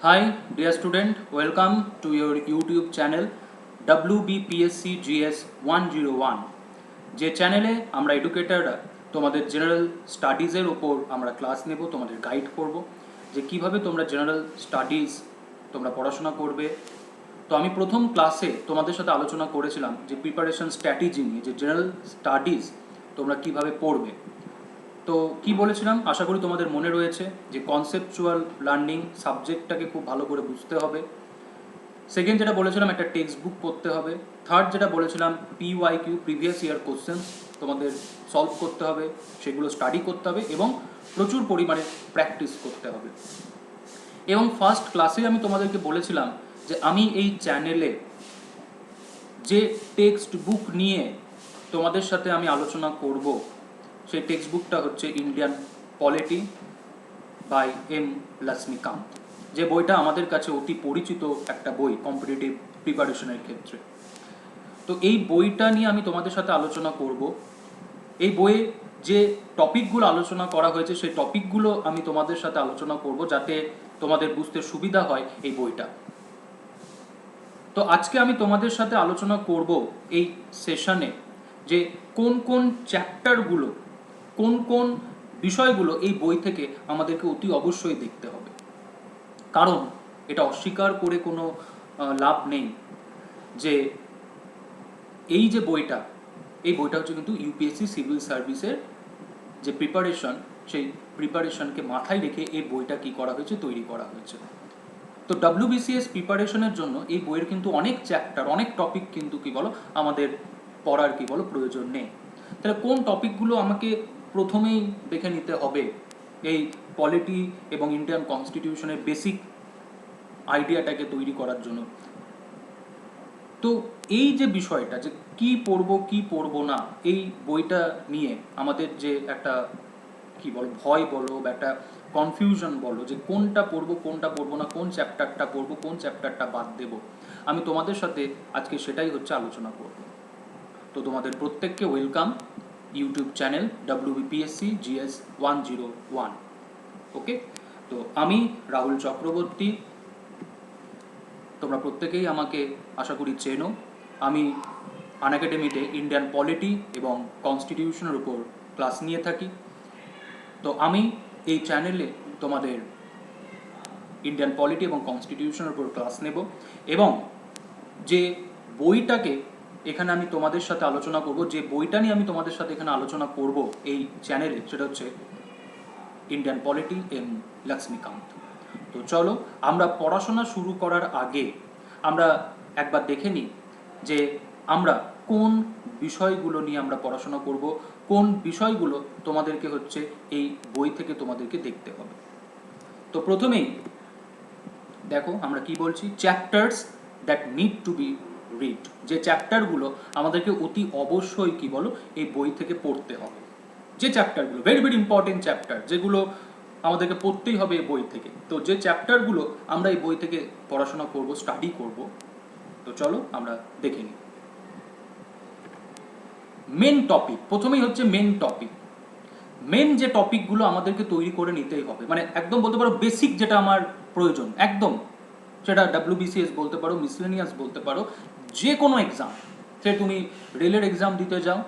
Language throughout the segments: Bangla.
Hi, dear student, welcome to your YouTube channel WBPSC GS 101 যে চ্যানেলে আমরা এডুকেটররা তোমাদের জেনারেল স্টাডিজের ওপর আমরা ক্লাস নেব, তোমাদের গাইড করব যে কিভাবে তোমরা জেনারেল স্টাডিজ তোমরা পড়াশোনা করবে। তো আমি প্রথম ক্লাসে তোমাদের সাথে আলোচনা করেছিলাম যে প্রিপারেশন স্ট্র্যাটেজি নিয়ে, যে জেনারেল স্টাডিজ তোমরা কিভাবে পড়বে। তো কি বলেছিলাম আশা করি তোমাদের মনে রয়েছে যে কনসেপচুয়াল লার্নিং সাবজেক্টটাকে খুব ভালো করে বুঝতে হবে। সেকেন্ড যেটা বলেছিলাম একটা টেক্সট বুক পড়তে হবে। থার্ড যেটা বলেছিলাম PYQ প্রিভিয়াস ইয়ার কোশ্চেন্স তোমাদের সলভ করতে হবে, সেগুলো স্টাডি করতে হবে এবং প্রচুর পরিমাণে প্র্যাকটিস করতে হবে। এবং ফার্স্ট ক্লাসে আমি তোমাদেরকে বলেছিলাম যে আমি এই চ্যানেলে যে টেক্সট বুক নিয়ে তোমাদের সাথে আমি আলোচনা করব সেই টেক্সট বুকটা হচ্ছে Indian polity by M. Laxmikanth, যে বইটা আমাদের কাছে অতি পরিচিত একটা বই কম্পিটিটিভ প্রিপারেশনের ক্ষেত্রে। তো এই বইটা নিয়ে আমি তোমাদের সাথে আলোচনা করব। এই বইয়ে যে টপিকগুলো আলোচনা করা হয়েছে সেই টপিকগুলো আমি তোমাদের সাথে আলোচনা করব যাতে তোমাদের বুঝতে সুবিধা হয় এই বইটা। তো আজকে আমি তোমাদের সাথে আলোচনা করব এই সেশনে যে কোন কোন চ্যাপ্টারগুলো, কোন কোন বিষয়গুলো এই বই থেকে আমাদেরকে অতি অবশ্যই দেখতে হবে। কারণ এটা অস্বীকার করে কোনো লাভ নেই যে এই যে বইটা, এই বইটা হচ্ছে কিন্তু ইউপিএসসি সিভিল সার্ভিসের যে প্রিপারেশন, সেই প্রিপারেশনকে মাথায় রেখে এই বইটা কি করা হয়েছে, তৈরি করা হয়েছে। তো WBCS প্রিপারেশনের জন্য এই বইয়ের কিন্তু অনেক চ্যাপ্টার, অনেক টপিক কিন্তু কি বলো আমাদের পড়ার কি বলো প্রয়োজন নেই। তাহলে কোন টপিকগুলো আমাকে প্রথমেই দেখে নিতে হবে এই পলিটি এবং ইন্ডিয়ান কনস্টিটিউশনের বেসিক আইডিয়াটাকে তৈরি করার জন্য। তো এই যে বিষয়টা যে কি পড়বো কি পড়বো না, এই বইটা নিয়ে আমাদের যে একটা কি বলো ভয় বলো বা একটা কনফিউশন বলো যে কোনটা পড়বো না, কোন চ্যাপ্টারটা পড়বো, কোন চ্যাপ্টারটা বাদ দেব, আমি তোমাদের সাথে আজকে সেটাই হচ্ছে আলোচনা করব। তো তোমাদের প্রত্যেককে welcome YouTube channel WBPSC GS 101। ওকে, তো আমি রাহুল চক্রবর্তী, তোমরা প্রত্যেকেই আমাকে আশা করি চেনো। আমি আনএকাডেমিতে ইন্ডিয়ান পলিটি এবং কনস্টিটিউশনের উপর ক্লাস নিয়ে থাকি। তো আমি এই চ্যানেলে তোমাদের ইন্ডিয়ান পলিটি এবং কনস্টিটিউশনের উপর ক্লাস নেব এবং যে বইটাকে এখানে আমি তোমাদের সাথে আলোচনা করব, যে বইটা নিয়ে আমি তোমাদের সাথে এখানে আলোচনা করব এই চ্যানেলে, সেটা হচ্ছে ইন্ডিয়ান পলিটি M. লক্ষ্মীকান্ত। তো চলো আমরা পড়াশোনা শুরু করার আগে আমরা একবার দেখে নিই যে আমরা কোন বিষয়গুলো নিয়ে আমরা পড়াশোনা করব, কোন বিষয়গুলো তোমাদেরকে হচ্ছে এই বই থেকে তোমাদেরকে দেখতে হবে। তো প্রথমেই দেখো আমরা কি বলছি, chapters that need to be read, যে চ্যাপ্টারগুলো আমাদেরকে অতি অবশ্যই কি বলো এই বই থেকে পড়তে হবে। যে চ্যাপ্টারগুলো ভেরি ভেরি ইম্পর্টেন্ট চ্যাপ্টার, যেগুলো আমাদেরকে পড়তেই হবে এই বই থেকে। তো যে চ্যাপ্টারগুলো আমরা এই বই থেকে পড়াশোনা করব, স্টাডি করব, তো চলো আমরা দেখে নিই। মেন টপিক, প্রথমেই হচ্ছে মেন টপিক। মেন যে টপিকগুলো আমাদেরকে তৈরি করে নিতেই হবে, মানে একদম বলতে পারো বেসিক যেটা আমার প্রয়োজন একদম, সেটা WBCS বলতে পারো, মিসলেনিয়াস বলতে পারো, যে কোনো এক্সাম, সে তুমি রেলের এক্সাম দিতে যাও,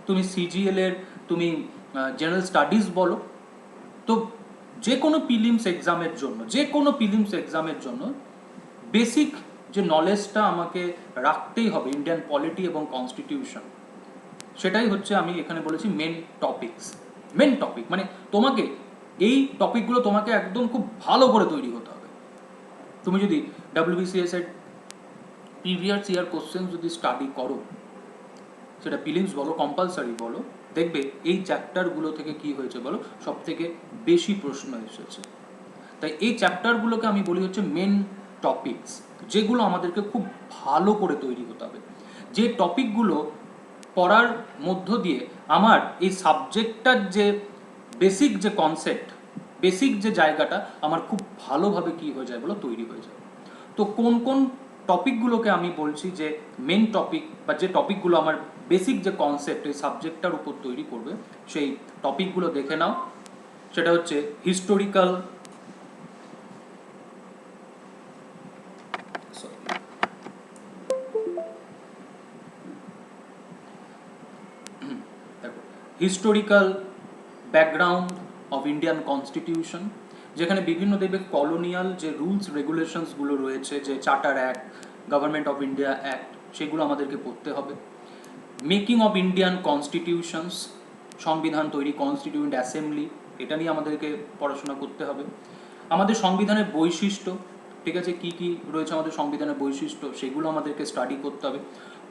তুমি CGL এর তুমি জেনারেল স্টাডিজ বলো, তো যে কোনো প্রিলিমস এক্সামের জন্য, যে কোনো প্রিলিমস এক্সামের জন্য বেসিক যে নলেজটা আমাকে রাখতেই হবে ইন্ডিয়ান পলিটি এবং কনস্টিটিউশন, সেটাই হচ্ছে আমি এখানে বলেছি মেন টপিকস। মেন টপিক মানে তোমাকে এই টপিকগুলো তোমাকে একদম খুব ভালো করে তৈরি হতে হবে। তুমি যদি WBCS এর প্রিভিয়াস ইয়ার কোশ্চেন যদি স্টাডি করো, সেটা প্রিলিমস বলো কম্পালসারি বলো, দেখবে এই চ্যাপ্টারগুলো থেকে কি হয়েছে বলো সব থেকে বেশি প্রশ্ন এসেছে। তাই এই চ্যাপ্টারগুলোকে আমি বলি হচ্ছে মেন টপিকস, যেগুলো আমাদেরকে খুব ভালো করে তৈরি হতে হবে, যে টপিকগুলো পড়ার মধ্য দিয়ে আমার এই সাবজেক্টটার যে বেসিক যে কনসেপ্ট, বেসিক যে জায়গাটা আমার খুব ভালোভাবে কি হয়ে যায় বলো তৈরি হয়ে যায়। তো কোন কোন টপিকগুলোকে আমি বলছি যে মেন টপিক, বা যে টপিকগুলো আমার বেসিক যে কনসেপ্ট এই সাবজেক্টটার উপর তৈরি করবে, সেই টপিকগুলো দেখে নাও। সেটা হচ্ছে historical, historical background of Indian constitution, যেখানে বিভিন্ন দেখবে কলোনিয়াল যে রুলস রেগুলেশনসগুলো রয়েছে, যে charter act, government of India act, সেগুলো আমাদেরকে পড়তে হবে। মেকিং অফ ইন্ডিয়ান কনস্টিটিউশনস, সংবিধান তৈরি, কনস্টিটিউয়েন্ট অ্যাসেম্বলি, এটা নিয়ে আমাদেরকে পড়াশোনা করতে হবে। আমাদের সংবিধানের বৈশিষ্ট্য, ঠিক আছে, কী কী রয়েছে আমাদের সংবিধানের বৈশিষ্ট্য, সেগুলো আমাদেরকে স্টাডি করতে হবে,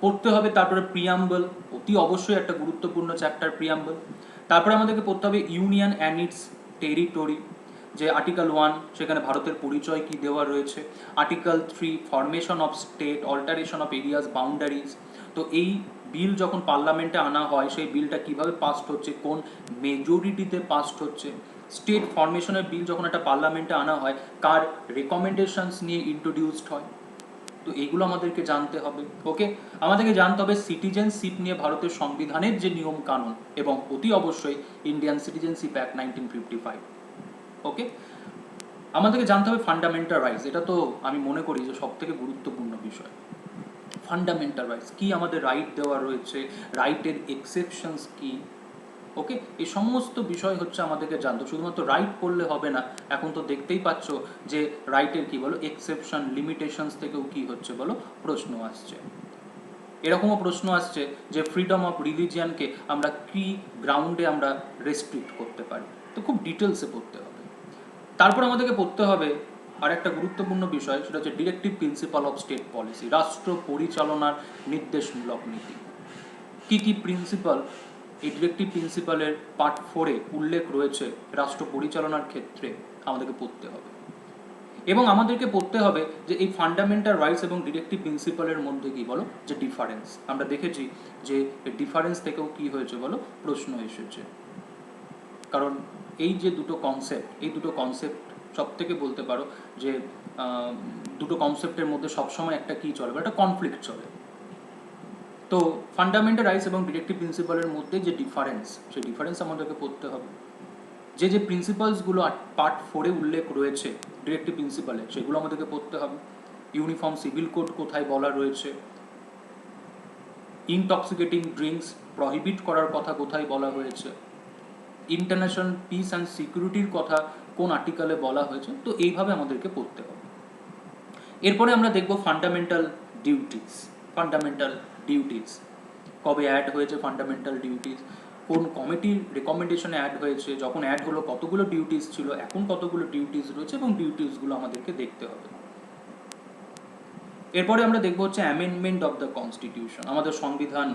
পড়তে হবে। তারপরে প্রিয়াম্বল, অতি অবশ্যই একটা গুরুত্বপূর্ণ চ্যাপ্টার প্রিয়াম্বল। তারপরে আমাদেরকে পড়তে হবে ইউনিয়ন অ্যান্ড ইটস টেরিটরি, যে আর্টিকেল 1 সেখানে ভারতের পরিচয় কী দেওয়া রয়েছে, article 3 formation of state, alteration of areas boundaries. তো এই বিল যখন পার্লামেন্টে আনা হয়, সেই বিলটা কিভাবে পাসড হচ্ছে, কোন মেজরিটিতে পাসড হচ্ছে, স্টেট ফরমেশনের বিল যখন একটা পার্লামেন্টে আনা হয়, কার রেকমেন্ডেশনস নিয়ে ইন্ট্রোডিউসড হয়, তো এইগুলো আমাদেরকে জানতে হবে। ওকে, আমাদেরকে জানতে হবে সিটিজেনশিপ নিয়ে ভারতের সংবিধানের যে নিয়ম কানুন, এবং অতি অবশ্যই ইন্ডিয়ান সিটিজেনশিপ অ্যাক্ট 1955। ওকে, আমাদেরকে জানতে হবে ফান্ডামেন্টাল রাইটস, এটা তো আমি মনে করি যে সবথেকে গুরুত্বপূর্ণ বিষয়। ফান্ডামেন্টাল রাইটস কী, আমাদের রাইট দেওয়া রয়েছে, রাইটের এক্সেপশনস কী। ওকে, এই সমস্ত বিষয় হচ্ছে আমাদেরকে জানতে। শুধুমাত্র রাইট পড়লে হবে না, এখন তো দেখতেই পাচ্ছ যে রাইটের কী বলো এক্সেপশন, লিমিটেশনস থেকেও কী হচ্ছে বলো প্রশ্ন আসছে। এরকমও প্রশ্ন আসছে যে ফ্রিডম অফ রিলিজিয়ানকে আমরা কী গ্রাউন্ডে আমরা রেস্ট্রিক্ট করতে পারি, তো খুব ডিটেলসে পড়তে হবে। তারপর আমাদেরকে পড়তে হবে আর একটা গুরুত্বপূর্ণ বিষয়, সেটা হচ্ছে directive principal of state policy, রাষ্ট্র পরিচালনার নির্দেশমূলক নীতি। কী কী প্রিন্সিপাল এই ডিরেক্টিভ প্রিন্সিপালের পার্ট 4-এ উল্লেখ রয়েছে রাষ্ট্র পরিচালনার ক্ষেত্রে, আমাদেরকে পড়তে হবে। এবং আমাদেরকে পড়তে হবে যে এই ফান্ডামেন্টাল রাইটস এবং ডিরেক্টিভ প্রিন্সিপালের মধ্যে কী বলো যে ডিফারেন্স, আমরা দেখেছি যে ডিফারেন্স থেকেও কী হয়েছে বলো প্রশ্ন এসেছে। কারণ এই যে দুটো কনসেপ্ট, এই দুটো কনসেপ্ট সব থেকে বলতে পারো যে দুটো কনসেপ্টের মধ্যে সবসময় একটা কী চলে, একটা কনফ্লিক্ট চলে। তো ফান্ডামেন্টাল রাইটস এবং ডিরেক্টিভ প্রিন্সিপালের মধ্যে যে ডিফারেন্স, সেই ডিফারেন্স আমাদেরকে পড়তে হবে। যে যে প্রিন্সিপালসগুলো পার্ট 4-এ উল্লেখ রয়েছে ডিরেক্টিভ প্রিন্সিপালে, সেগুলো আমাদেরকে পড়তে হবে। ইউনিফর্ম সিভিল কোড কোথায় বলা রয়েছে, ইনটক্সিকেটিং ড্রিঙ্কস প্রহিবিট করার কথা কোথায় বলা হয়েছে, ইন্টারন্যাশনাল পিস অ্যান্ড সিকিউরিটির কথা কোন আর্টিকেলে বলা হয়েছে, তো এইভাবে আমাদেরকে পড়তে হবে। এরপরে আমরা দেখব ফান্ডামেন্টাল ডিউটিস। ফান্ডামেন্টাল ডিউটিস কবে অ্যাড হয়েছে, ফান্ডামেন্টাল ডিউটিস কোন কমিটির রেকমেন্ডেশনে অ্যাড হয়েছে, যখন অ্যাড হলো কতগুলো ডিউটিস ছিল, এখন কতগুলো ডিউটিস রয়েছে, এবং ডিউটিসগুলো আমাদেরকে দেখতে হবে। এরপরে আমরা দেখব হচ্ছে অ্যামেন্ডমেন্ট অফ দ্য কনস্টিটিউশন, আমাদের সংবিধান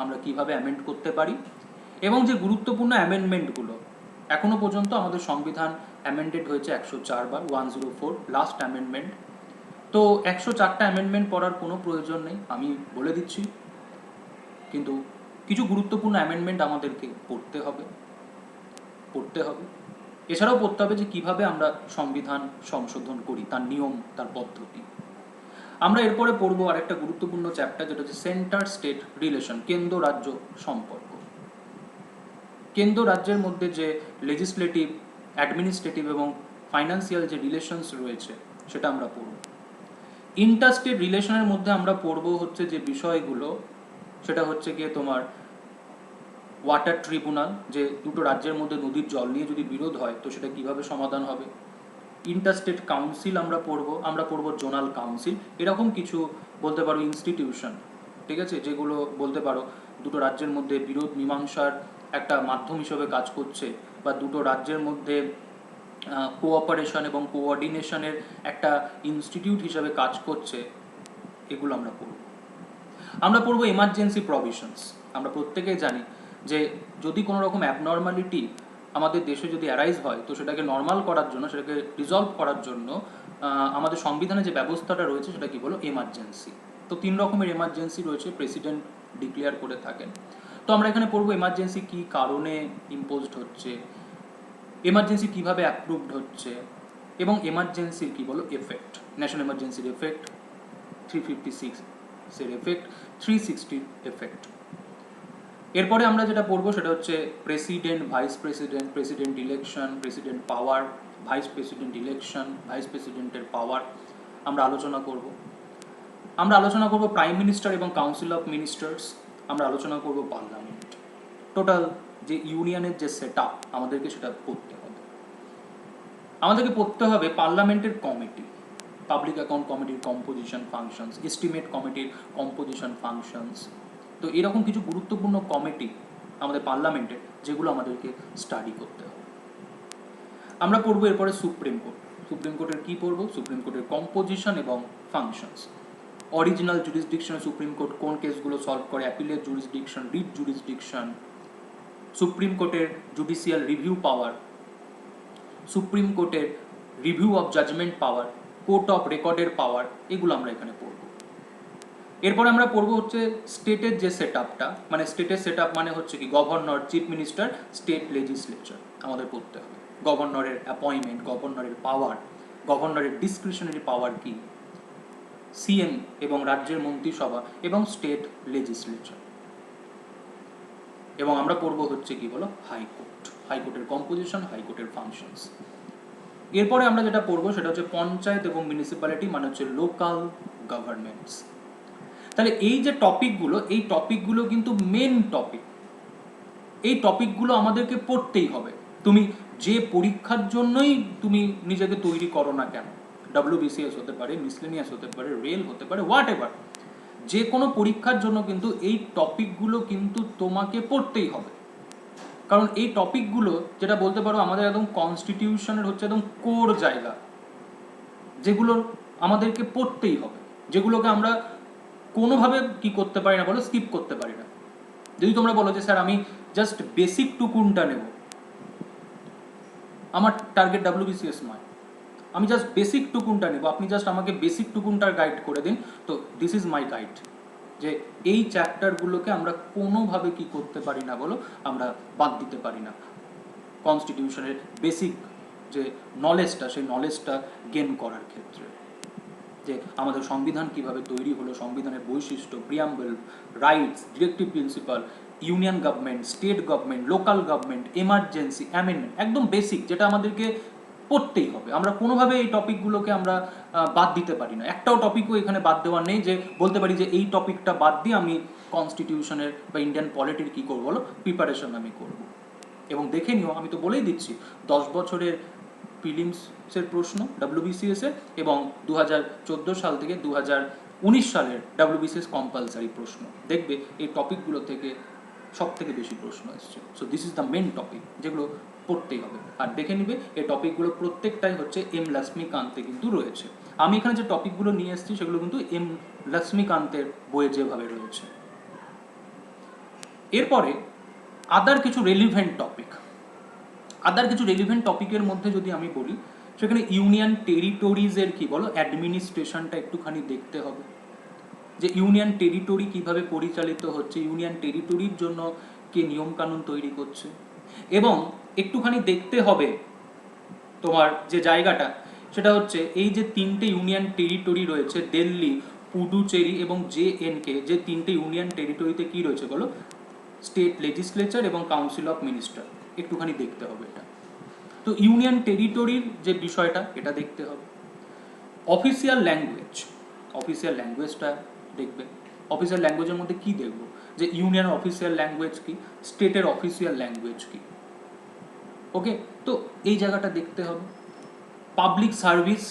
আমরা কিভাবে অ্যামেন্ড করতে পারি, এবং যে গুরুত্বপূর্ণ অ্যামেন্ডমেন্টগুলো এখনও পর্যন্ত আমাদের সংবিধান অ্যামেন্ডেড হয়েছে 104 বার, 104 লাস্ট অ্যামেন্ডমেন্ট। তো 104টা অ্যামেন্ডমেন্ট পড়ার কোনো প্রয়োজন নেই, আমি বলে দিচ্ছি, কিন্তু কিছু গুরুত্বপূর্ণ অ্যামেন্ডমেন্ট আমাদেরকে পড়তে হবে। এছাড়াও পড়তে হবে যে কীভাবে আমরা সংবিধান সংশোধন করি, তার নিয়ম, তার পদ্ধতি। আমরা এরপরে পড়বো আরেকটা গুরুত্বপূর্ণ চ্যাপ্টার, যেটা হচ্ছে সেন্টার স্টেট রিলেশন, কেন্দ্র রাজ্য সম্পর্ক। কেন্দ্র রাজ্যের মধ্যে যে লেজিসলেটিভ, অ্যাডমিনিস্ট্রেটিভ এবং ফাইন্যান্সিয়াল যে রিলেশনস রয়েছে, সেটা আমরা পড়ব। ইন্টারস্টেট রিলেশনের মধ্যে আমরা পড়বো হচ্ছে যে বিষয়গুলো, সেটা হচ্ছে গিয়ে তোমার ওয়াটার ট্রিব্যুনাল, যে দুটো রাজ্যের মধ্যে নদীর জল নিয়ে যদি বিরোধ হয় তো সেটা কিভাবে সমাধান হবে। ইন্টারস্টেট কাউন্সিল আমরা পড়বো জোনাল কাউন্সিল, এরকম কিছু বলতে পারো ইনস্টিটিউশন, ঠিক আছে, যেগুলো বলতে পারো দুটো রাজ্যের মধ্যে বিরোধ মীমাংসার একটা মাধ্যম হিসেবে কাজ করছে, বা দুটো রাজ্যের মধ্যে কোঅপারেশন এবং কোঅর্ডিনেশনের একটা ইনস্টিটিউট হিসেবে কাজ করছে, এগুলো আমরা পড়বো এমার্জেন্সি প্রভিশনস। আমরা প্রত্যেকেই জানি যে যদি কোনো রকম অ্যাবনর্মালিটি আমাদের দেশে যদি অ্যারাইজ হয়, তো সেটাকে নর্মাল করার জন্য, সেটাকে রিজলভ করার জন্য আমাদের সংবিধানে যে ব্যবস্থাটা রয়েছে সেটা কি বলো এমার্জেন্সি। তো 3 রকমের এমার্জেন্সি রয়েছে, প্রেসিডেন্ট ডিক্লেয়ার করে থাকেন। তো আমরা এখানে পড়বো এমার্জেন্সি কী কারণে ইম্পোজড হচ্ছে, এমার্জেন্সি কিভাবে অ্যাপ্রুভড হচ্ছে, এবং এমার্জেন্সির কি বলো এফেক্ট, ন্যাশনাল এমার্জেন্সির এফেক্ট, 356 এর এফেক্ট, 360 এফেক্ট। এরপরে আমরা যেটা পড়বো সেটা হচ্ছে president, vice president, president election, president power, vice প্রেসিডেন্ট ইলেকশন, ভাইস প্রেসিডেন্টের পাওয়ার আমরা আলোচনা করব প্রাইম মিনিস্টার এবং কাউন্সিল অফ মিনিস্টার্স, আমরা আলোচনা করব পার্লামেন্ট। টোটাল যে ইউনিয়নের যে সেট আপ আমাদেরকে সেটা করতে হবে। আমাদেরকে পড়তে হবে পার্লামেন্টের কমিটি, পাবলিক অ্যাকাউন্ট কমিটির কম্পোজিশন ফাংশনস, এস্টিমেট কমিটির কম্পোজিশন ফাংশনস। তো এরকম কিছু গুরুত্বপূর্ণ কমিটি আমাদের পার্লামেন্টের, যেগুলো আমাদেরকে স্টাডি করতে হবে। আমরা পড়বো এরপরে সুপ্রিম কোর্ট। সুপ্রিম কোর্টের কী পড়বো? সুপ্রিম কোর্টের কম্পোজিশন এবং ফাংশনস। অরিজিনাল জুরিসডিকশনে সুপ্রিম কোর্ট কোন কেসগুলো সলভ করে, appellate jurisdiction, writ jurisdiction, supreme কোর্টের জুডিশিয়াল রিভিউ পাওয়ার, সুপ্রিম কোর্টের review of judgement power, court of রেকর্ডের পাওয়ার, এগুলো আমরা এখানে পড়ব। এরপরে আমরা পড়বো হচ্ছে স্টেটের যে সেট আপটা, মানে স্টেটের সেট আপ মানে হচ্ছে কি governor, chief minister, state legislature আমাদের পড়তে হবে। গভর্নরের অ্যাপয়েন্টমেন্ট, গভর্নরের পাওয়ার, গভর্নরের ডিসক্রিশনারি পাওয়ার কি, সিএম এবং রাজ্যের মন্ত্রিসভা এবং স্টেট লেজিসলেচার। এবং আমরা পড়বো হচ্ছে কি বলো হাইকোর্ট, হাইকোর্টের কম্পোজিশন, হাইকোর্টের ফাংশনস। এরপরে আমরা যেটা পড়বো সেটা হচ্ছে পঞ্চায়েত এবং মিউনিসিপ্যালিটি, মানে হচ্ছে লোকাল গভর্নমেন্টস। তাহলে এই যে টপিকগুলো, এই টপিকগুলো কিন্তু মেন টপিক। এই টপিকগুলো আমাদেরকে পড়তেই হবে। তুমি যে পরীক্ষার জন্যই তুমি নিজেকে তৈরি করো না কেন, WBCS হতে পারে, মিসলেনিয়াস হতে পারে, রেল হতে পারে, হোয়াট এভার, যে কোনো পরীক্ষার জন্য কিন্তু এই টপিকগুলো কিন্তু তোমাকে পড়তেই হবে। কারণ এই টপিকগুলো যেটা বলতে পারো আমাদের একদম কনস্টিটিউশনের হচ্ছে একদম কোর জায়গা, যেগুলো আমাদেরকে পড়তেই হবে, যেগুলোকে আমরা কোনোভাবে কি করতে পারি না বলো, স্কিপ করতে পারি না। যদি তোমরা বলো যে স্যার আমি জাস্ট বেসিক টুকুনটা নেব, আমার টার্গেট WBCS নয়, আমি জাস্ট বেসিক টুকুনটা নেব, আপনি জাস্ট আমাকে বেসিক টুকুনটার গাইড করে দিন, তো দিস ইজ মাই গাইড। যে এই চ্যাপ্টারগুলোকে আমরা কোনোভাবে কি করতে পারি না বলো, আমরা বাদ দিতে পারি না কনস্টিটিউশনের বেসিক যে নলেজটা, সেই নলেজটা গেন করার ক্ষেত্রে। যে আমাদের সংবিধান কিভাবে তৈরি হলো, সংবিধানের বৈশিষ্ট্য, preamble, rights, directive principal, union government, state government, local government, emergency, amendment, একদম বেসিক, যেটা আমাদেরকে পড়তেই হবে। আমরা কোনোভাবে এই টপিকগুলোকে আমরা বাদ দিতে পারি না। একটাও টপিকও এখানে বাদ দেওয়ার নেই যে বলতে পারি যে এই টপিকটা বাদ দিয়ে আমি কনস্টিটিউশনের বা ইন্ডিয়ান পলিটির কী করবো বলো, প্রিপারেশন আমি করব। এবং দেখে নিও, আমি তো বলেই দিচ্ছি 10 বছরের প্রিলিমসের প্রশ্ন WBCS এর, এবং 2014 সাল থেকে 2019 সালের WBCS কম্পালসারি প্রশ্ন, দেখবে এই টপিকগুলো থেকে সব থেকে বেশি প্রশ্ন এসছে। So this is the main topic, যেগুলো পড়তেই হবে। আর দেখে নিবে এই টপিকগুলো প্রত্যেকটাই হচ্ছে M লক্ষ্মীকান্তে কিন্তু রয়েছে। আমি এখানে যে টপিকগুলো নিয়ে এসেছি সেগুলো কিন্তু M লক্ষ্মীকান্তের বইয়ে যেভাবে রয়েছে। এরপরে আদার কিছু রেলিভেন্ট টপিক, আদার কিছু রেলিভেন্ট টপিকের মধ্যে যদি আমি বলি, সেখানে ইউনিয়ন টেরিটরিজের কি বলো অ্যাডমিনিস্ট্রেশনটা একটুখানি দেখতে হবে, যে ইউনিয়ন টেরিটরি কিভাবে পরিচালিত হচ্ছে, ইউনিয়ন টেরিটরির জন্য কে নিয়মকানুন তৈরি করছে, এবং একটুখানি দেখতে হবে তোমার যে জায়গাটা সেটা হচ্ছে এই যে 3টে ইউনিয়ন টেরিটরি রয়েছে, দিল্লি, পুডুচেরি এবং JNK, যে 3টে ইউনিয়ন টেরিটরিতে কি রয়েছে বলো, স্টেট লেজিসলেচার এবং কাউন্সিল অফ মিনিস্টার, একটুখানি দেখতে হবে এটা। তো ইউনিয়ন টেরিটরির যে বিষয়টা এটা দেখতে হবে। অফিসিয়াল ল্যাঙ্গুয়েজ, অফিসিয়াল ল্যাঙ্গুয়েজটা দেখবে। অফিসিয়াল ল্যাঙ্গুয়েজের মধ্যে কি দেখবো, যে ইউনিয়ন অফিসিয়াল ল্যাঙ্গুয়েজ কি, স্টেটের অফিসিয়াল ল্যাঙ্গুয়েজ কি, ওকে, তো এই জায়গাটা দেখতে হবে। পাবলিক সার্ভিস,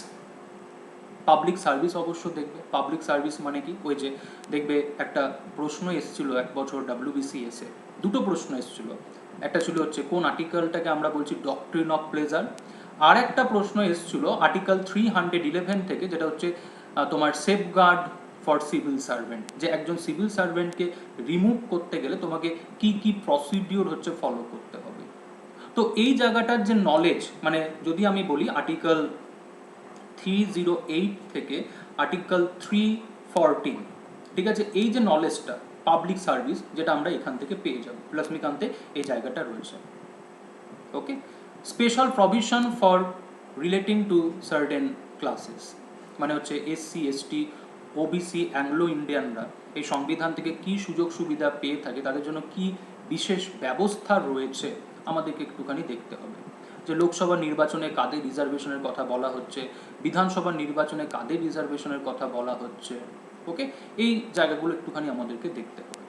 পাবলিক সার্ভিস অবশ্য দেখবে। পাবলিক সার্ভিস মানে কি, ওই যে দেখবে একটা প্রশ্ন এসেছিল এক বছর WBCS এ, দুটো প্রশ্ন এসেছিল, একটা ছিল হচ্ছে কোন আর্টিকেলটাকে আমরা বলছি ডক্ট্রিন অফ প্লেজার, আর একটা প্রশ্ন এসেছিল আর্টিকেল 311 থেকে, যেটা হচ্ছে তোমার সেফগার্ড ফর সিভিল সার্ভেন্ট, যে একজন সিভিল সার্ভেন্টকে রিমুভ করতে গেলে তোমাকে কি কি প্রসিডিওর হচ্ছে ফলো করতে হবে। তো এই জায়গাটার যে নলেজ, মানে যদি আমি বলি আর্টিকেল 308 থেকে আর্টিকেল 314, ঠিক আছে, এই যে নলেজটা পাবলিক সার্ভিস যেটা আমরা এখান থেকে পেয়ে যাব, লক্ষ্মীকান্তে এই জায়গাটা রয়েছে। Okay, special provision for relating to certain classes, মানে হচ্ছে SC ST OBC অ্যাংলো ইন্ডিয়ানরা এই সংবিধান থেকে কি সুযোগ সুবিধা পেয়ে থাকে, তাদের জন্য কি বিশেষ ব্যবস্থা রয়েছে আমাদেরকে একটুখানি দেখতে হবে। যে লোকসভা নির্বাচনে কাদের রিজার্ভেশনের কথা বলা হচ্ছে, বিধানসভা নির্বাচনে কাদের রিজার্ভেশনের কথা বলা হচ্ছে, ওকে, এই জায়গাগুলো একটুখানি আমাদেরকে দেখতে হবে।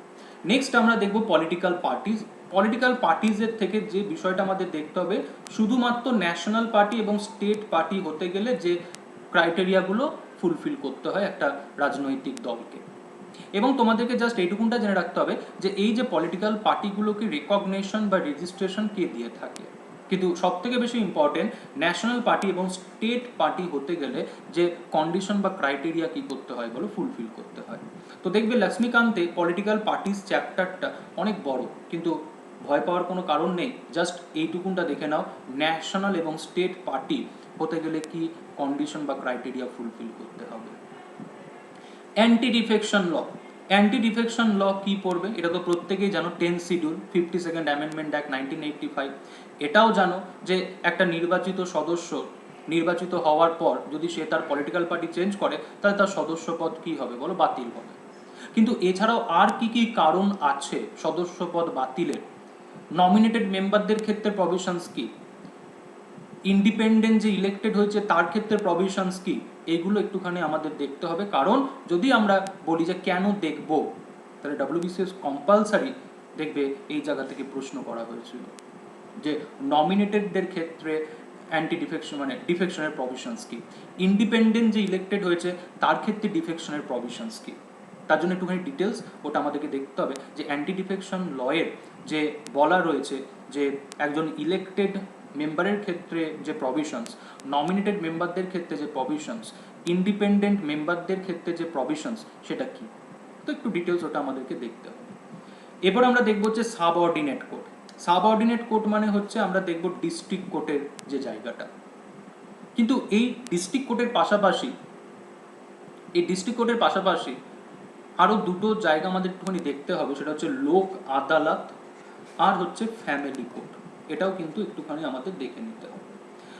নেক্সট আমরা দেখব পলিটিক্যাল পার্টিজ পলিটিক্যাল পার্টিজের থেকে যে বিষয়টা আমাদের দেখতে হবে, শুধুমাত্র ন্যাশনাল পার্টি এবং স্টেট পার্টি হতে গেলে যে ক্রাইটেরিয়াগুলো ফুলফিল করতে হয় একটা রাজনৈতিক দলকে। এবং তোমাদেরকে জাস্ট এইটুকুনটা জেনে রাখতে হবে যে এই যে পলিটিক্যাল পার্টিগুলোকে রেকগনিশন বা রেজিস্ট্রেশন কে দিয়ে থাকে। কিন্তু সব থেকে বেশি ইম্পর্টেন্ট, ন্যাশনাল পার্টি এবং স্টেট পার্টি হতে গেলে যে কন্ডিশন বা ক্রাইটেরিয়া কি করতে হয় বলো, ফুলফিল করতে হয়। তো দেখবে লক্ষ্মীকান্তে পলিটিক্যাল পার্টিস চ্যাপ্টারটা অনেক বড়, কিন্তু ভয় পাওয়ার কোনো কারণ নেই। জাস্ট এইটুকুনটা দেখে নাও, ন্যাশনাল এবং স্টেট পার্টি হতে গেলে কি কন্ডিশন বা ক্রাইটেরিয়া ফুলফিল করতে হবে। Anti defection law, anti defection law কি পড়বে এটা তো প্রত্যেকেই জানো, 10 শিডিউল 52nd অ্যামেন্ডমেন্ট অ্যাক্ট 1985। এটাও জানো যে একটা নির্বাচিত সদস্য নির্বাচিত হওয়ার পর যদি সে তার পলিটিক্যাল পার্টি চেঞ্জ করে তাহলে তার সদস্যপদ কি হবে বলো, বাতিল হবে। কিন্তু এছাড়াও আর কি কি কারণ আছে সদস্যপদ বাতিলের? নমিনেটেড মেম্বারদের ক্ষেত্রে প্রভিশনস কি, ইন্ডিপেন্ডেন্ট যে ইলেক্টেড হয়েছে তার ক্ষেত্রে প্রভিশনস কি, এইগুলো একটুখানি আমাদের দেখতে হবে। কারণ যদি আমরা বলি যে কেন দেখব, তাহলে ডব্লিউবিসিএস কম্পালসারি দেখবে এই জায়গা থেকে প্রশ্ন করা হয়েছিল যে নমিনেটেডদের ক্ষেত্রে অ্যান্টি ডিফেকশন মানে ডিফেকশনের প্রভিশনস কি, ইন্ডিপেন্ডেন্ট যে ইলেক্টেড হয়েছে তার ক্ষেত্রে ডিফেকশনের প্রভিশনস কি। তার জন্য একটুখানি ডিটেলস ওটা আমাদেরকে দেখতে হবে যে অ্যান্টি ডিফেকশন লয়ের যে বলা রয়েছে যে একজন ইলেক্টেড মেম্বারের ক্ষেত্রে যে প্রভিশনস, নমিনেটেড মেম্বারদের ক্ষেত্রে যে প্রভিশনস, ইন্ডিপেন্ডেন্ট মেম্বারদের ক্ষেত্রে যে প্রভিশনস, সেটা কি। তো একটু ডিটেলস ওটা আমাদেরকে দেখতে হবে। এরপর আমরা দেখব হচ্ছে সাবঅর্ডিনেট কোর্ট। সাবঅর্ডিনেট কোর্ট মানে হচ্ছে আমরা দেখব ডিস্ট্রিক্ট কোর্টের যে জায়গাটা। কিন্তু এই ডিস্ট্রিক্ট কোর্টের পাশাপাশি আরও দুটো জায়গা আমাদের একটুখানি দেখতে হবে, সেটা হচ্ছে লোক আদালত আর হচ্ছে ফ্যামিলি কোর্ট। এটাও কিন্তু একটুখানি আমাদের দেখে নিতে হবে।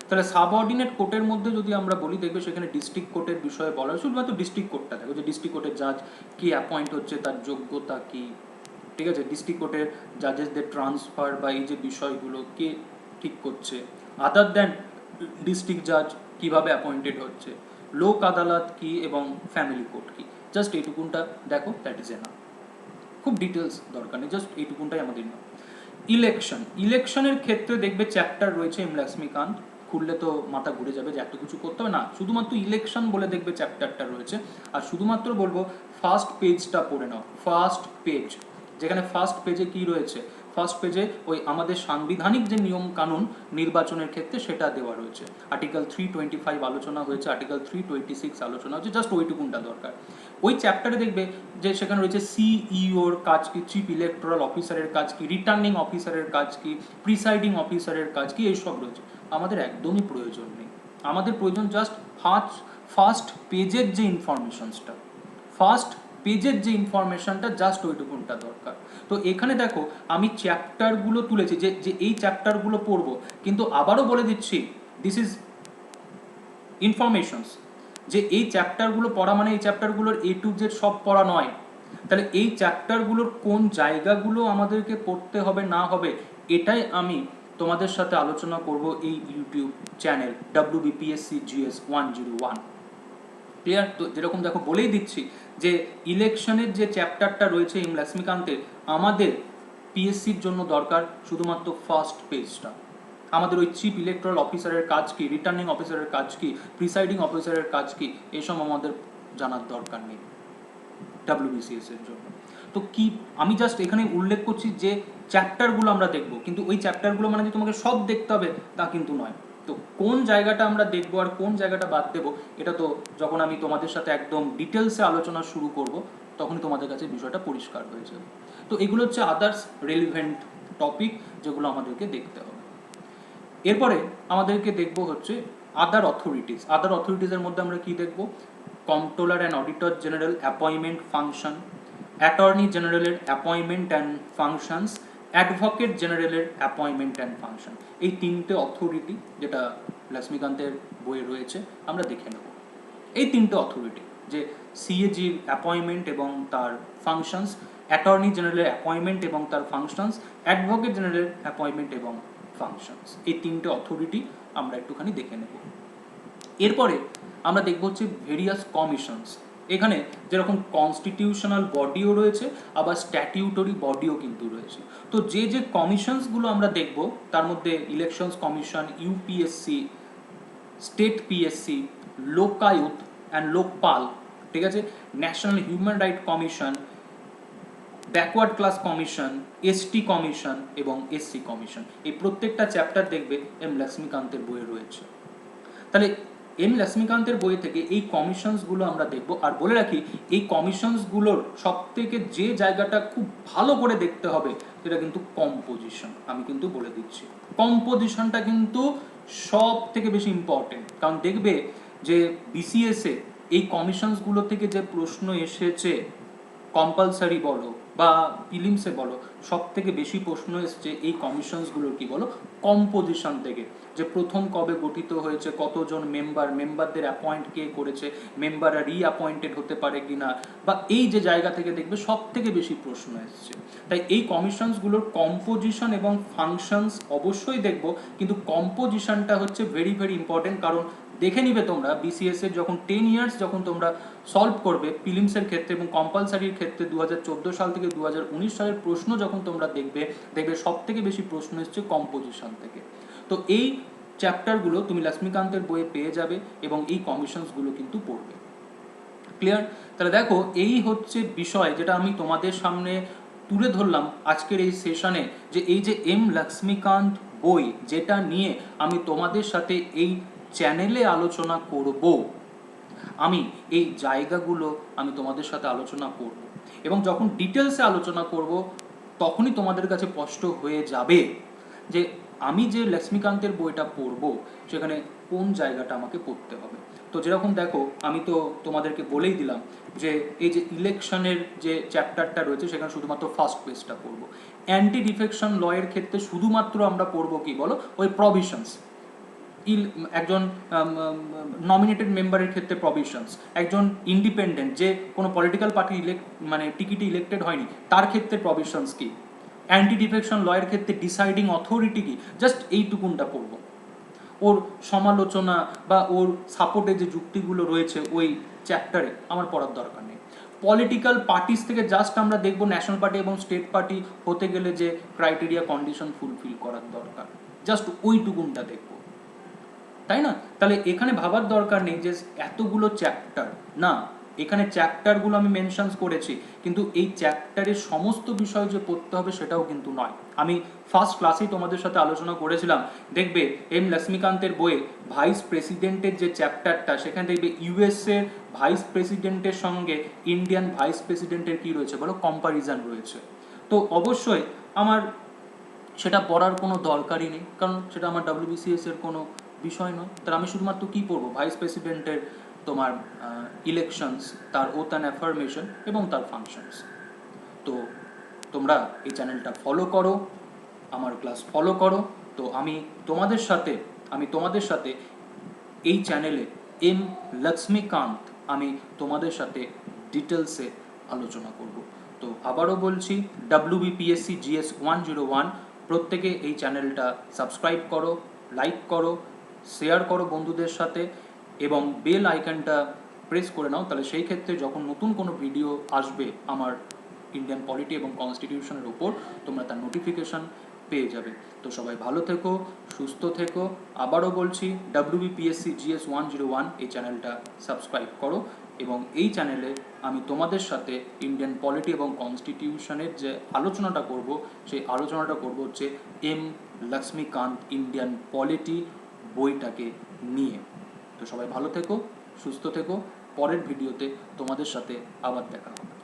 তাহলে সাবঅর্ডিনেট কোর্টের মধ্যে যদি আমরা বলি, দেখবে সেখানে ডিস্ট্রিক্ট কোর্টের বিষয়ে বলা হয়, শুধুমাত্র ডিস্ট্রিক্ট কোর্টটা দেখো যে ডিস্ট্রিক্ট কোর্টের জাজ কি অ্যাপয়েন্ট হচ্ছে, তার যোগ্যতা কি, ঠিক আছে, ডিস্ট্রিক্ট কোর্টের জাজেসদের ট্রান্সফার বা এই যে বিষয়গুলো কে ঠিক করছে, আদার দ্যান ডিস্ট্রিক্ট জাজ কিভাবে অ্যাপয়েন্টেড হচ্ছে, লোক আদালত কি এবং ফ্যামিলি কোর্ট কি, জাস্ট এইটুকুনটা দেখো, দ্যাট ইজ এনাফ। খুব ডিটেলস দরকার নেই, জাস্ট এইটুকুনটাই আমাদের না। ইলেকশনের ক্ষেত্রে দেখবে চ্যাপ্টার রয়েছে এম লক্ষ্মীকান্ত, খুললে তো মাথা ঘুরে যাবে যে এত কিছু করতে হবে না, শুধুমাত্র ইলেকশন বলে দেখবে চ্যাপ্টারটা রয়েছে। আর শুধুমাত্র বলবো ফার্স্ট পেজটা পড়ে নাও, ফার্স্ট পেজ, যেখানে ফার্স্ট পেজে কি রয়েছে, ফার্স্ট পেজে ওই আমাদের সাংবিধানিক যে নিয়ম কানুন নির্বাচনের ক্ষেত্রে সেটা দেওয়া রয়েছে। আর্টিকেল 325 আলোচনা হয়েছে, আর্টিকেল 326 আলোচনা হয়েছে, জাস্ট ওইটুকুনটা দরকার। ওই চ্যাপ্টারে দেখবে যে সেখানে রয়েছে সিইওর কাজ কি, চিফ ইলেকটোরাল অফিসারের কাজ কি, রিটার্নিং অফিসারের কাজ কি, প্রিসাইডিং অফিসারের কাজ কি, এইসব রয়েছে। আমাদের একদমই প্রয়োজন নেই, আমাদের প্রয়োজন জাস্ট ফার্স্ট পেজের যে ইনফরমেশনটা জাস্ট ওইটুকুনটা দরকার। তো এখানে দেখো আমি চ্যাপ্টারগুলো তুলেছি যে এই চ্যাপ্টারগুলো পড়বো, কিন্তু আবারও বলে দিচ্ছি দিস ইজ ইনফরমেশনস, যে এই চ্যাপ্টারগুলো পড়া মানে এই চ্যাপ্টারগুলোর A to Z সব পড়া নয়। তাহলে এই চ্যাপ্টারগুলোর কোন জায়গাগুলো আমাদেরকে পড়তে হবে না হবে, এটাই আমি তোমাদের সাথে আলোচনা করব এই YouTube channel WBPSC GS 101। Clear? তো যেরকম দেখো বলেই দিচ্ছি যে ইলেকশনের যে চ্যাপ্টারটা রয়েছে এম লক্ষ্মীকান্তের, আমাদের পিএসসির জন্য দরকার শুধুমাত্র ফার্স্ট পেজটা। আমাদের ওই চিফ ইলেকটোরাল অফিসারের কাজ কি, রিটার্নিং অফিসারের কাজ কি, প্রিসাইডিং অফিসারের কাজ কি, এসব আমাদের জানার দরকার নেই WBCS এর জন্য। তো কি আমি জাস্ট এখানে উল্লেখ করছি যে চ্যাপ্টারগুলো আমরা দেখব, কিন্তু ওই চ্যাপ্টারগুলো মানে যে তোমাকে সব দেখতে হবে তা কিন্তু নয়। তো কোন জায়গাটা আমরা দেখবো আর কোন জায়গাটা বাদ দেবো, এটা তো যখন আমি তোমাদের সাথে একদম ডিটেলসে আলোচনা শুরু করব তখনই তোমাদের কাছে বিষয়টা পরিষ্কার হয়ে যাবে। তো এগুলো হচ্ছে আদার্স রেলিভেন্ট টপিক যেগুলো আমাদেরকে দেখতে হবে। এরপরে আমাদেরকে দেখব হচ্ছে আদার অথরিটিজের মধ্যে আমরা কি দেখব, controller and auditor general appointment function, attorney জেনারেলের অ্যাপয়েন্টমেন্ট অ্যান্ড ফাংশনস, অ্যাডভোকেট জেনারেলের অ্যাপয়েন্টমেন্ট অ্যান্ড ফাংশন। এই তিনটে অথরিটি যেটা লক্ষ্মীকান্তের বইয়ে রয়েছে আমরা দেখে নেব। এই তিনটে অথরিটি যে সিএজির অ্যাপয়েন্টমেন্ট এবং তার ফাংশনস, অ্যাটর্নি জেনারেলের অ্যাপয়েন্টমেন্ট এবং তার ফাংশনস, অ্যাডভোকেট জেনারেলের অ্যাপয়েন্টমেন্ট এবং ফাংশনস, এই তিনটে অথরিটি আমরা একটুখানি দেখে নেব। এরপরে আমরা দেখব হচ্ছে ভেরিয়াস কমিশনস। এখানে যেরকম কনস্টিটিউশনাল বডিও রয়েছে, আবার স্ট্যাটিউটরি বডিও কিন্তু রয়েছে। তো যে যে কমিশনসগুলো আমরা দেখব তার মধ্যে elections commission, UPSC, state PSC, Lokayukta and Lokpal, ঠিক আছে, national human right commission, backward class commission, ST commission এবং এসসি কমিশন, এই প্রত্যেকটা চ্যাপ্টার দেখবে এম লক্ষ্মীকান্তের বইয়ে রয়েছে। তাহলে এম লক্ষ্মীকান্তের বই থেকে এই কমিশনসগুলো আমরা দেখব। আর বলে রাখি, এই কমিশনসগুলোর সব থেকে যে জায়গাটা খুব ভালো করে দেখতে হবে সেটা কিন্তু কম্পোজিশন। আমি কিন্তু বলে দিচ্ছি, কম্পোজিশনটা কিন্তু সব থেকে বেশি ইম্পর্টেন্ট। কারণ দেখবে যে বিসিএসে এই কমিশনসগুলো থেকে যে প্রশ্ন এসেছে, কম্পালসারি বলো বা প্রিলিমসে বলো, সব থেকে বেশি প্রশ্ন এসছে এই কমিশনসগুলোর কি বলো কম্পোজিশন থেকে। যে প্রথম কবে গঠিত হয়েছে, কতজন মেম্বারদের অ্যাপয়েন্ট কে করেছে, মেম্বাররা রিঅ্যাপয়েন্টেড হতে পারে কিনা, বা এই যে জায়গা থেকে দেখবে সব থেকে বেশি প্রশ্ন এসছে। তাই এই কমিশনসগুলোর কম্পোজিশন এবং ফাংশনস অবশ্যই দেখব, কিন্তু কম্পোজিশনটা হচ্ছে ভেরি ভেরি ইম্পর্টেন্ট। কারণ দেখে নিবে তোমরা বিসিএস এর যখন 10 ইয়ার্স যখন তোমরা সলভ করবে প্রিলিমসের ক্ষেত্রে এবং কম্পালসারির ক্ষেত্রে 2014 সাল থেকে 2019 সালের প্রশ্ন যখন তোমরা দেখবে সব থেকে বেশি প্রশ্ন এসছে কম্পোজিশন থেকে। তো এই চ্যাপ্টারগুলো তুমি লক্ষ্মীকান্তের বইয়ে পেয়ে যাবে এবং এই কমিশনসগুলো কিন্তু পড়বে। ক্লিয়ার? তাহলে দেখো, এই হচ্ছে বিষয় যেটা আমি তোমাদের সামনে তুলে ধরলাম আজকের এই সেশনে, যে এই যে এম লক্ষ্মীকান্ত বই যেটা নিয়ে আমি তোমাদের সাথে এই চ্যানেলে আলোচনা করব, আমি এই জায়গাগুলো আমি তোমাদের সাথে আলোচনা করব এবং যখন ডিটেলসে আলোচনা করব তখনই তোমাদের কাছে স্পষ্ট হয়ে যাবে যে আমি যে লক্ষ্মীকান্তের বইটা পড়ব সেখানে কোন জায়গাটা আমাকে পড়তে হবে। তো যেরকম দেখো, আমি তো তোমাদেরকে বলেই দিলাম যে এই যে ইলেকশনের যে চ্যাপ্টারটা রয়েছে সেখানে শুধুমাত্র ফার্স্ট পেজটা পড়ব। অ্যান্টি ডিফেকশন ল এর ক্ষেত্রে শুধুমাত্র আমরা পড়ব কি বলো, ওই প্রভিশনস, একজন নমিনেটেড মেম্বারের ক্ষেত্রে প্রভিশনস, একজন ইন্ডিপেন্ডেন্ট যে কোনো পলিটিক্যাল পার্টি টিকিটে ইলেক্টেড হয়নি তার ক্ষেত্রে প্রভিশনস কি, অ্যান্টি ডিফেকশন লয়ের ক্ষেত্রে ডিসাইডিং অথরিটি কি, জাস্ট এইটুকুনটা পড়ব। ওর সমালোচনা বা ওর সাপোর্টে যে যুক্তিগুলো রয়েছে ওই চ্যাপ্টারে আমার পড়ার দরকার নেই। পলিটিক্যাল পার্টিস থেকে জাস্ট আমরা দেখব ন্যাশনাল পার্টি এবং স্টেট পার্টি হতে গেলে যে ক্রাইটেরিয়া কন্ডিশন ফুলফিল করার দরকার, জাস্ট ওইটুকুনটা দেখব, তাই না? তাহলে এখানে ভাবার দরকার নেই যে এতগুলো চ্যাপ্টার, না, এখানে চ্যাপ্টারগুলো আমি মেনশনস করেছি, কিন্তু এই চ্যাপ্টারের সমস্ত বিষয় যে পড়তে হবে সেটাও কিন্তু নয়। আমি ফার্স্ট ক্লাসেই তোমাদের সাথে আলোচনা করেছিলাম, দেখবে এম লক্ষ্মীকান্তের বইয়ে ভাইস প্রেসিডেন্টের যে চ্যাপ্টারটা, সেখানে দেখবে ইউএসএর ভাইস প্রেসিডেন্টের সঙ্গে ইন্ডিয়ান ভাইস প্রেসিডেন্টের কি রয়েছে বলো, কম্প্যারিজন রয়েছে। তো অবশ্যই আমার সেটা পড়ার কোনো দরকারই নেই, কারণ সেটা আমার ডব্লিউবিসিএস এর কোনো বিষয় নয়। তাহলে আমি শুধুমাত্র কী পড়বো, ভাইস প্রেসিডেন্টের তোমার ইলেকশনস, তার ওথ অ্যান্ড অ্যাফার্মেশন এবং তার ফাংশনস। তো তোমরা এই চ্যানেলটা ফলো করো, আমার ক্লাস ফলো করো। তো আমি তোমাদের সাথে এই চ্যানেলে এম লক্ষ্মীকান্ত আমি তোমাদের সাথে ডিটেলসে আলোচনা করব। তো আবারও বলছি, WBPSC GS 101 প্রত্যেকে এই চ্যানেলটা সাবস্ক্রাইব করো, লাইক করো, শেয়ার করো বন্ধুদের সাথে এবং বেল আইকনটা প্রেস করে নাও। তাহলে সেই ক্ষেত্রে যখন নতুন কোনো ভিডিও আসবে আমার ইন্ডিয়ান পলিটি এবং কনস্টিটিউশনের উপর, তোমরা তার নোটিফিকেশন পেয়ে যাবে। তো সবাই ভালো থেকো, সুস্থ থেকো। আবারও বলছি, WBPSC GS 101 এই চ্যানেলটা সাবস্ক্রাইব করো এবং এই চ্যানেলে আমি তোমাদের সাথে ইন্ডিয়ান পলিটি এবং কনস্টিটিউশনের যে আলোচনাটা করব, সেই আলোচনাটা করব হচ্ছে এম লক্ষ্মীকান্ত ইন্ডিয়ান পলিটি বইটাকে নিয়ে। তো সবাই ভালো থেকো, সুস্থ থেকো। পরের ভিডিওতে তোমাদের সাথে আবার দেখা হবে।